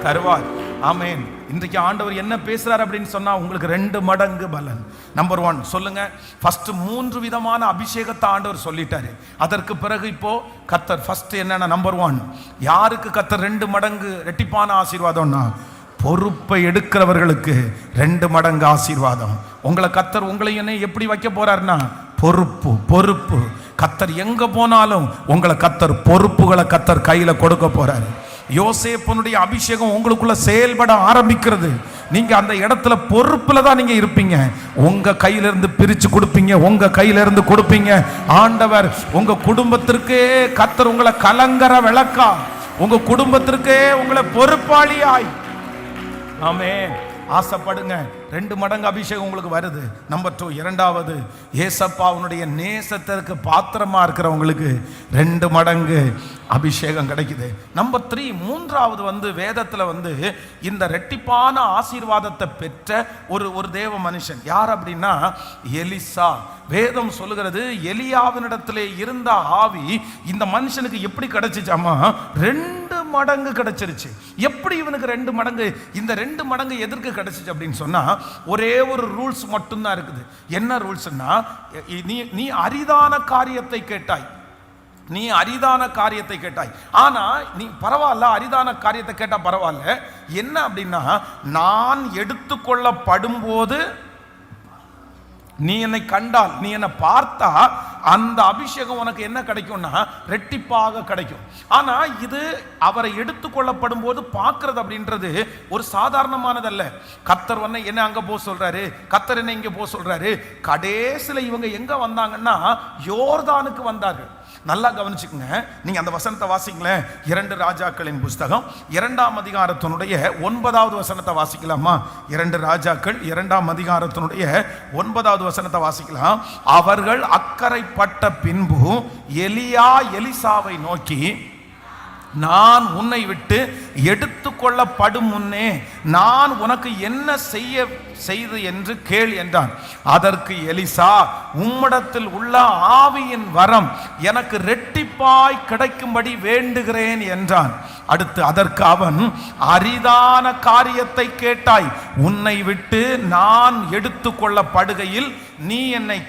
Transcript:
தருவார். ஆமென். இன்றைக்கு ஆண்டவர் என்ன பேசுறார் அப்படின்னு சொன்னா உங்களுக்கு 2 மடங்கு பலன். நம்பர் 1 சொல்லுங்க. ஃபர்ஸ்ட் 3 விதமான அபிஷேகத்தை ஆண்டவர் சொல்லிட்டாரு. அதற்கு பிறகு இப்போ கர்த்தர் ஃபர்ஸ்ட் என்னன்னா, நம்பர் 1 யாருக்கு கர்த்தர் 2 மடங்கு ரெட்டிப்பான ஆசீர்வாதம்னா, பொறுப்பை எடுக்கிறவர்களுக்கு 2 மடங்கு ஆசீர்வாதம். உங்களை கர்த்தர் உங்களை என்ன எப்படி வைக்க போறாருன்னா, பொறுப்பு. கர்த்தர் எங்க போனாலும் உங்களை கர்த்தர் பொறுப்புகளை கர்த்தர் கையில கொடுக்க போறாரு. யோசேப்புனுடைய அபிஷேகம் உங்களுக்குள்ள செயல்பட ஆரம்பிக்கிறது. நீங்க அந்த இடத்துல பொறுப்புல தான் நீங்க இருப்பீங்க. உங்க கையில இருந்து பிரிச்சு கொடுப்பீங்க, உங்க கையில இருந்து கொடுப்பீங்க. ஆண்டவர் உங்க குடும்பத்திற்கே கர்த்தர் உங்களை கலங்கர விளக்கா, உங்க குடும்பத்திற்கே உங்களை பொறுப்பாளியாய். ஆமென். ஆசைப்படுங்க. 2 மடங்கு அபிஷேகம் உங்களுக்கு வருது. நம்பர் 2 இரண்டாவது, ஏசப்பாவுடைய நேசத்திற்கு பாத்திரமா இருக்கிறவங்களுக்கு 2 மடங்கு அபிஷேகம் கிடைக்குது. நம்பர் 3 மூன்றாவது வேதத்துல இந்த ரெட்டிப்பான ஆசீர்வாதத்தை பெற்ற ஒரு தேவ மனுஷன் யார் அப்படின்னா, எலிசா. வேதம் சொல்லுகிறது, எலியாவினிடத்திலே இருந்த ஆவி இந்த மனுஷனுக்கு எப்படி கிடைச்சிச்சாமா, 2 மடங்கு கிடைச்சிருச்சு. எப்படி இவனுக்கு 2 மடங்கு? இந்த 2 மடங்கு எதற்கு கிடைச்சிச்சு அப்படின்னு சொன்னா, ஒரே ஒரு ரூல்ஸ் மட்டும்தான் இருக்குது. என்ன ரூல்ஸ்னா, நீ அரிதான காரியத்தை கேட்டாய், நீ அரிதான காரியத்தை கேட்டாய். ஆனா நீ பரவாயில்ல, அரிதான காரியத்தை கேட்டா பரவாயில்ல. என்ன அப்படின்னா, நான் எடுத்துக்கொள்ளப்படும் போது நீ என்னை கண்டால், நீ என்னை பார்த்தா அந்த அபிஷேகம் உனக்கு என்ன கிடைக்கும்னா, ரெட்டிப்பாக கிடைக்கும். ஆனா இது அவரை எடுத்துக்கொள்ளப்படும் போது பார்க்கிறது அப்படின்றது ஒரு சாதாரணமானதல்ல. கர்த்தர் என்ன அங்க போக சொல்றாரு, கர்த்தர் என்ன இங்க போக சொல்றாரு. கடைசியில இவங்க எங்க வந்தாங்கன்னா, யோர்தானுக்கு வந்தார்கள். நல்லா கவனிச்சுக்கங்க. நீங்க அந்த வசனத்தை வாசிங்களேன். 2 ராஜாக்களின் புஸ்தகம் 2ஆம் அதிகாரத்தினுடைய 9வது வசனத்தை வாசிக்கலாமா? 2 ராஜாக்கள் 2ஆம் அதிகாரத்தினுடைய 9வது வசனத்தை வாசிக்கலாம். அவர்கள் அக்கறைப்பட்ட பின்பு எலியா எலிசாவை நோக்கி, நான் உன்னை விட்டு எடுத்துக்கொள்ளப்படும் முன்னே நான் உனக்கு என்ன செய்து என்று கேள் என்றான். அதற்கு எலிசா, உம்மிடத்தில் உள்ள ஆவியின் வரம் எனக்கு ரெட்டிப்பாய் கிடைக்கும்படி வேண்டுகிறேன் என்றான். அடுத்து அதற்கு அவன், அரிதான காரியத்தை கேட்டாய், உன்னை விட்டு நான் எடுத்துக்கொள்ளப்படுகையில் நீ என்னை